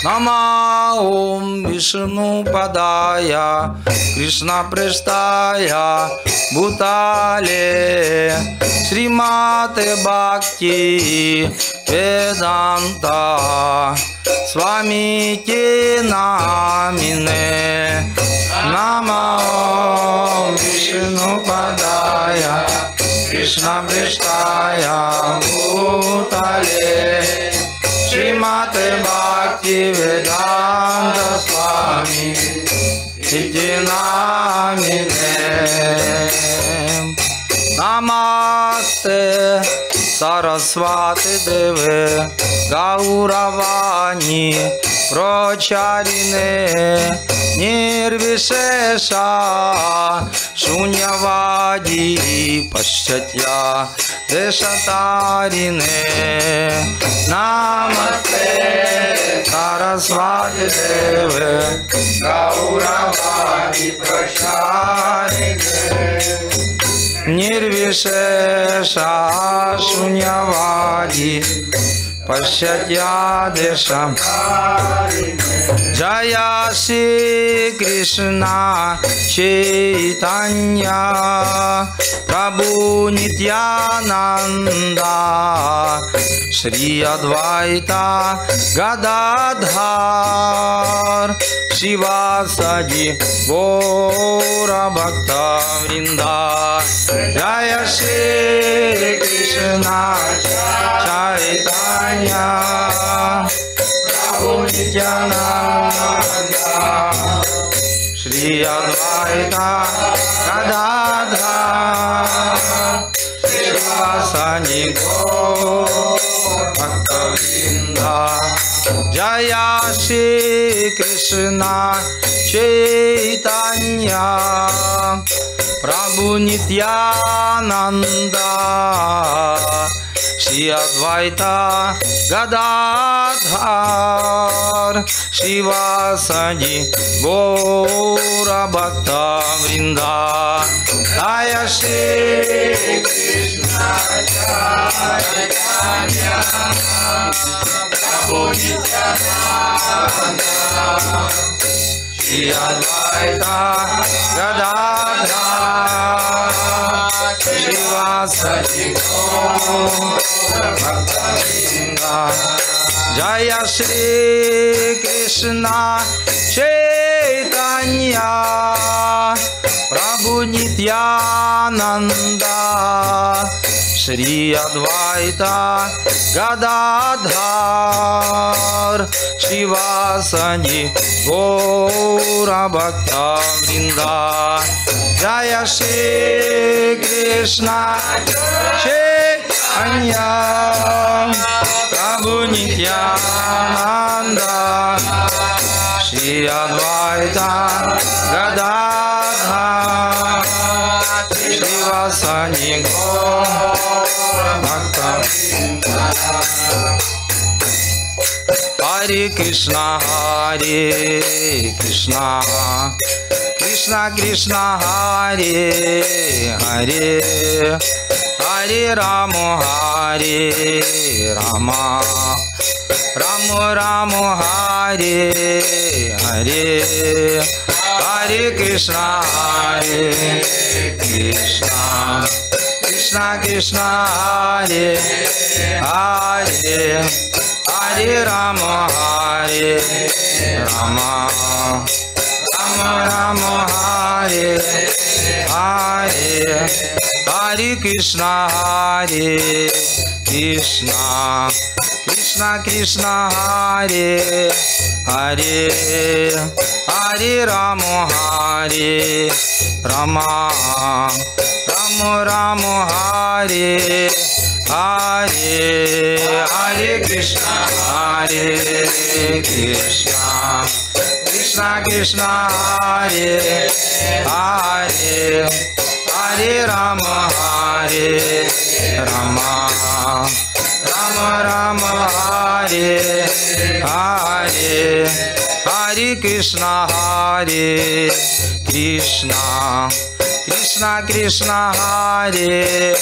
Nama Om Vishnu Padaya Krishna Prestaya Bhutale Srimate Bhakti Vedanta Swami Te Namine. Nama Om Vishnu Padaya Krishna Prestaya Bhutale Srimate Bhakti Vedanta Swami Iti Namine. Namaste Saraswati Deve Gauravani Pracharine Nirvishesha Shunyavadi Paschatya Deshatarine. Namaste Saraswati Deve Gauravadi Pracharine Nirvishesha Shunyavadi Paschatya Desham. Jaya Shri Krishna Chaitanya Prabhu Nityananda Shri Advaita Gadadhar Shivasadi Gaura Bhakta Vrinda. Jaya Shri Krishna Chaitanya Prabhu Nityananda Shri Advaita Gadadhar Shivasadi Gaura Bhakta Vrinda. Jaya Shri Krishna Chaitanya Prabhu Nityananda Shri Advaita Gadadhar Shivasadi Gaura Bhakta Vrinda. Jaya Shri Krishna Chaitanya Prabhu Nityananda Shri Advaita Gadadhar Shivasadi Gaura Bhakta Vrinda. Jaya Shri Krishna Chaitanya Prabhu Nityananda Shri Advaita Gadadhar Shivasadi Gaura Bhakta Vrinda. Jaya Shri Krishna Chaitanya Prabhu Nityananda Shri Advaita Gadadhar Shivasadi Gaura Bhakta Vrinda. Hare Krishna Hare Krishna Krishna Krishna Hare Hare Hare Rama Hare Rama Rama Rama Hare Hare Hare Krishna Hare Krishna Krishna Krishna Hare Hare Hare Rama Hare Rama Rama Rama Hare Hare Hare Krishna Hare Krishna Krishna Krishna Hare Hare Hare Rama Hare Rama Rama Rama Hare Hare Hare Krishna Krishna Krishna Krishna Hare Hare Hare Rama Hare Rama Rama Rama Hare Hare Hare Krishna Krishna Krishna Krishna Hare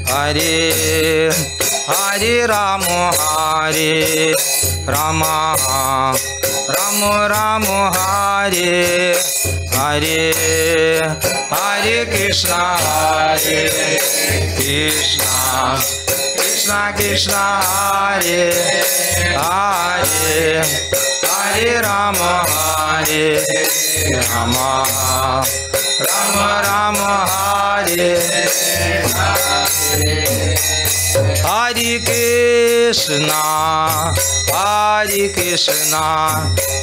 Hare Hare Rama Hare Rama Ram Ram Hare Hare Hare Krishna Hare Krishna Krishna Krishna Hare Hare Hare Rama Hare Rama Rama Rama Hare Hare Krishna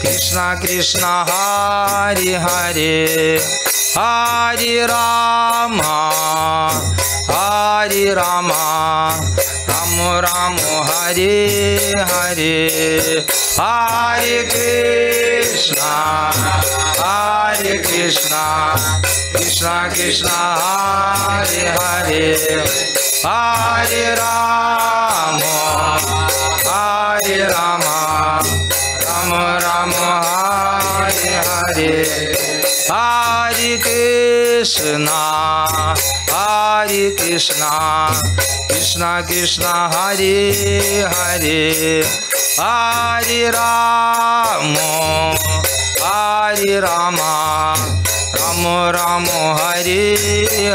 Krishna Krishna Hare Hare Hare Rama Rama Rama Hare Hare Hare Krishna Krishna Krishna Hare Hare Hare Rama Rama Rama Hare Hare Hare Krishna Krishna Krishna Hare Hare Hare Rama Rama Rama Hare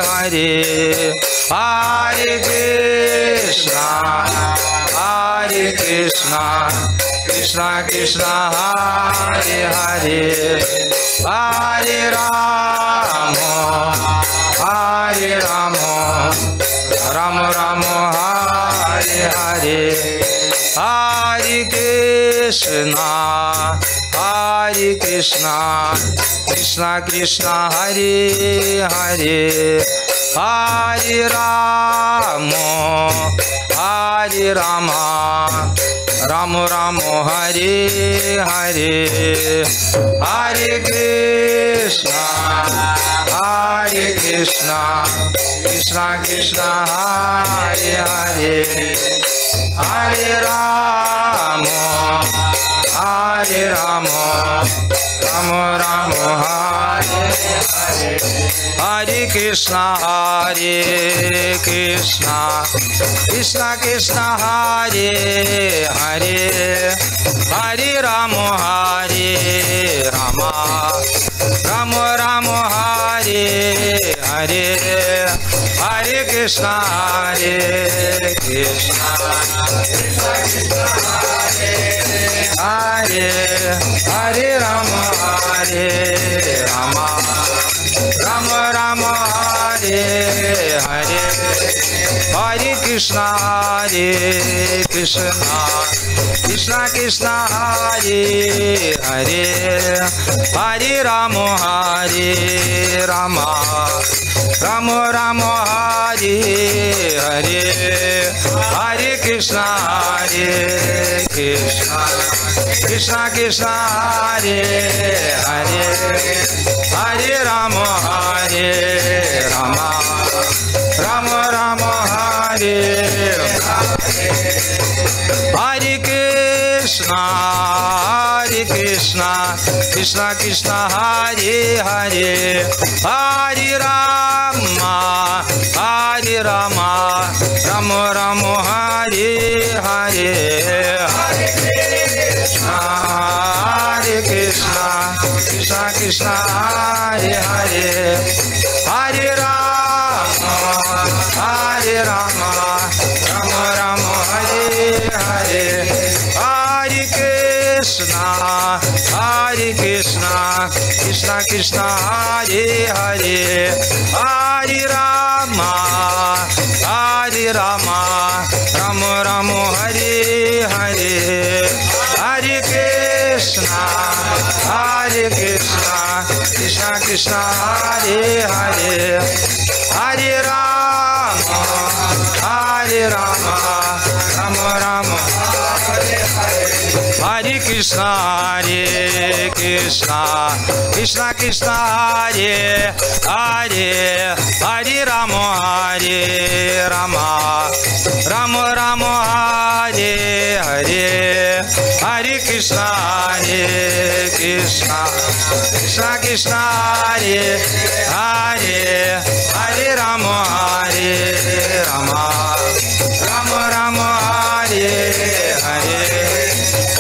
Hare Hare Krishna Krishna Krishna Hare Hare Hare Rama Rama Rama Hare Hare Hare Krishna Krishna Krishna Hare Hare Hare Rama Rama Rama Hare Hare Hare Krishna Krishna Krishna Hare Hare Hare Rama Rama Rama Hare Hare Hare Krishna Krishna Krishna Hare Hare Hare Rama Rama Rama Hare Hare Hare Krishna Hare Rama Rama Rama Hare Hare Hare Krishna Krishna Krishna Hare Hare Hare Rama Rama Rama Hare Hare Hare Krishna Krishna Krishna Hare Hare Hare Rama Rama Rama Hare Hare Krishna Krishna Krishna Hare Hare Hare Rama Rama Rama Hare Hare Hare Krishna Krishna Hare Hare Hare Rama Rama Rama Hare Hare Hare Krishna Krishna Hare Hare Hare Rama Rama Rama Hare Hare Hare Krishna Krishna Hare Hare Hare Rama Rama Rama Hare Krishna Krishna Hare Hare Hare Rama Rama Rama Hare Hare Hare Krishna Krishna Hare Hare Hare Rama Rama Rama Hare Hare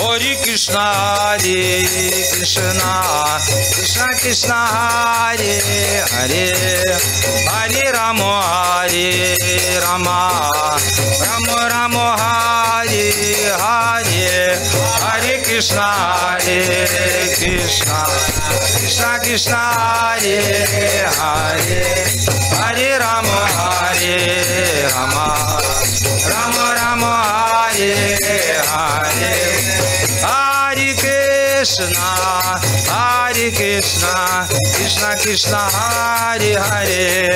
Hare Krishna Krishna Krishna Hare Hare Hare Rama Hare Rama Rama Rama Hare Hare Hare Krishna Krishna Krishna Hare Hare Hare Rama Rama Rama Rama Hare Hare Hare Krishna Krishna Krishna Hare Hare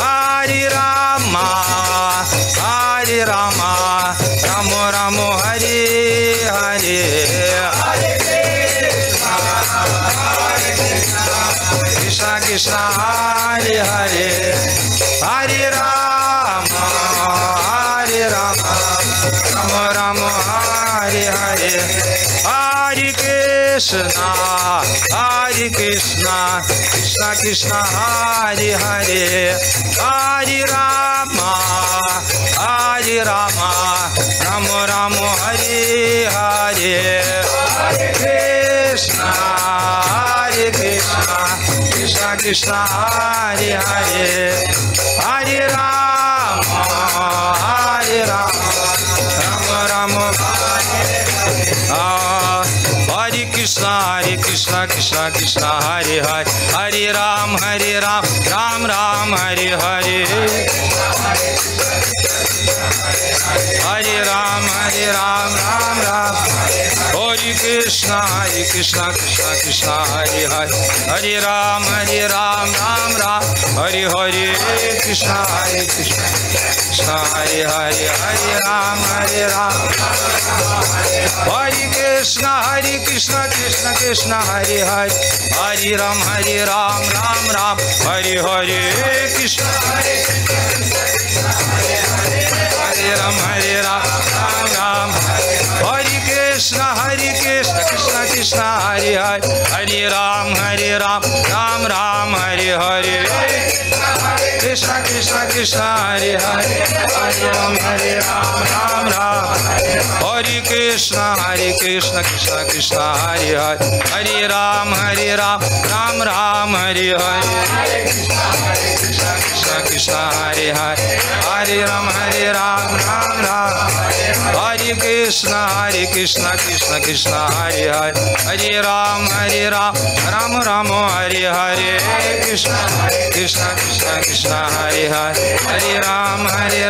Hare Rama Rama Rama Hare Hare Hare Krishna Krishna Hare Hare Hare Rama Rama Rama Hare Hare Hare Krishna Krishna Krishna Hare Hare Hare Rama Rama Rama Hare Hare Hare Krishna Krishna Hare Hare Hare Rama Rama Rama Hare Krishna Krishna Hare Hare Hare Ram Ram Ram Hare Hare Hare Ram Ram Ram Hare Krishna Krishna Hare Hare Hare Ram Ram Ram Hare Hare Krishna Krishna Hare Hare Hare Ram Ram Hare Krishna Krishna Hare Hare Hare Ram Ram Ram Hare Hare Krishna Hare Ram Ram Hare Krishna Krishna Hare Hare Hare Ram Ram Hare Hare Krishna Hare Hare Hare Ram Ram Hare Krishna Krishna Hare Hare Hare Ram Ram Hare Hare Krishna Hare Hare Hare Ram Ram Hare Krishna Krishna Hare Hare Hare Ram Ram Hare Hare Krishna Krishna Hare Hare Hare Ram Hare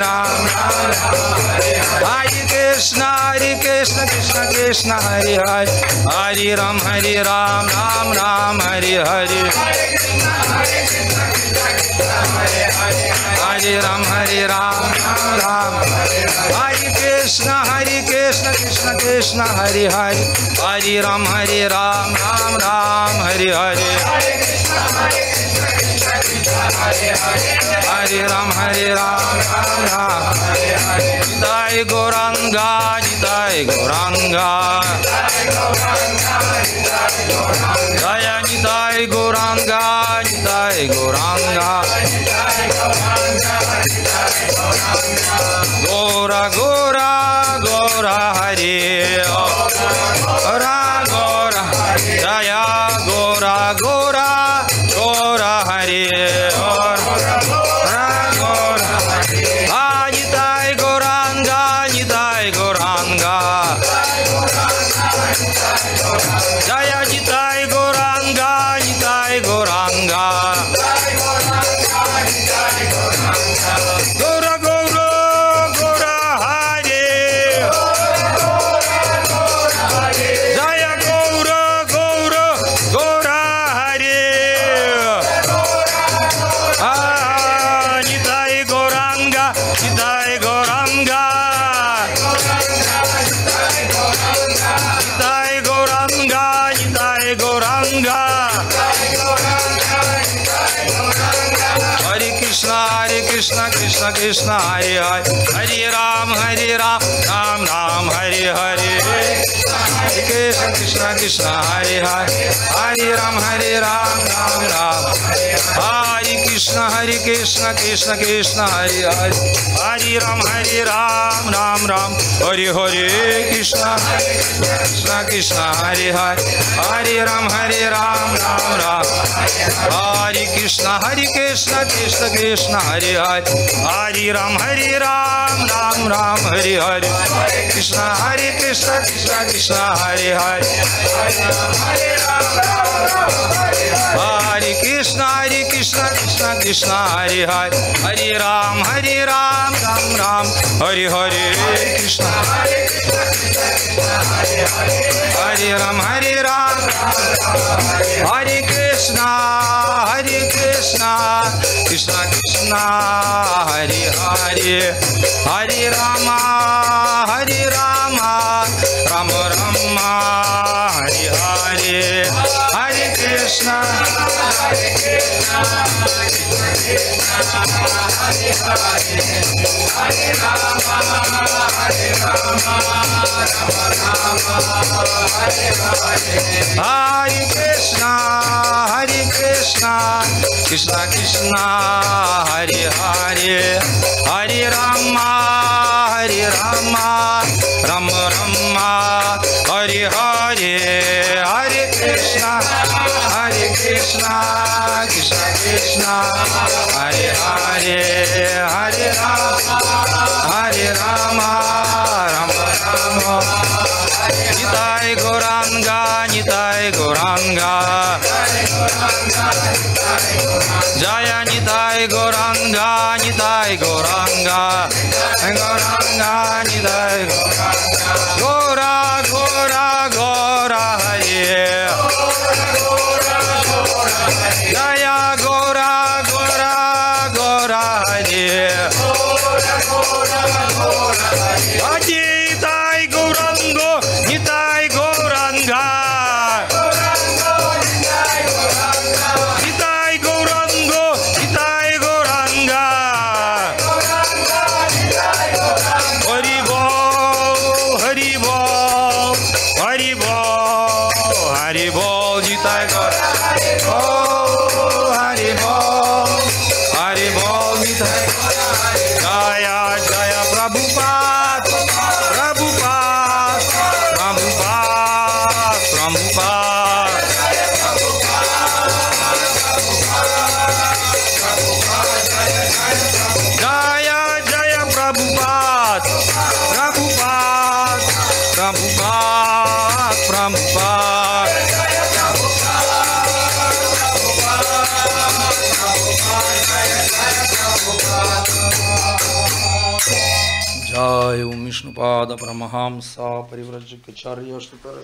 Krishna Krishna Hare Hare Hare Ram Ram Hare Hare Hare Ram Hare Krishna Krishna Hare Hare Hare Ram Ram Hare Hare Hare Ram Nitai Gauranga Jaya Nitai Gauranga Gora Hare Gora Jaya Gora Hare Nitai Gauranga Jaya Nitai Gauranga Gora Hare Jaya Gora Hare Nitai Gauranga Nitai Gauranga Hare Krishna Hare Hare Hare Ram Ram Hare Hare Krishna Krishna Krishna Hare Hare Hare Ram Ram Ram Hare Krishna Krishna Krishna Hare Hare Hare Ram Ram Ram Hare Hare Krishna Krishna Krishna Hare Hare Hare Ram Ram Ram Hare Krishna Krishna Krishna Hare Hare Hare Ram Ram Hare Hare Krishna Krishna Krishna Hare Hare Hare Krishna Krishna Krishna Hare Hare Hare Ram Ram Hare Hare Krishna Hare Ram Hare Krishna Krishna Krishna Hare Hare Hare Rama Rama Rama Hare Hare Hare Krishna Hare Krishna Krishna Krishna Hare Hare Hare Rama Rama Rama Hare Hare Hare Krishna Krishna Krishna Hare Hare Hare Rama Rama Rama Nitai Gauranga Jaya Nitai Gauranga Nitai Gauranga Nitai Gaura Hare Jaya Gaura Hare Nitai Gauranga Nitai Gauranga Jai Om Vishnupada Paramahamsa Parivrajakacarya Sutara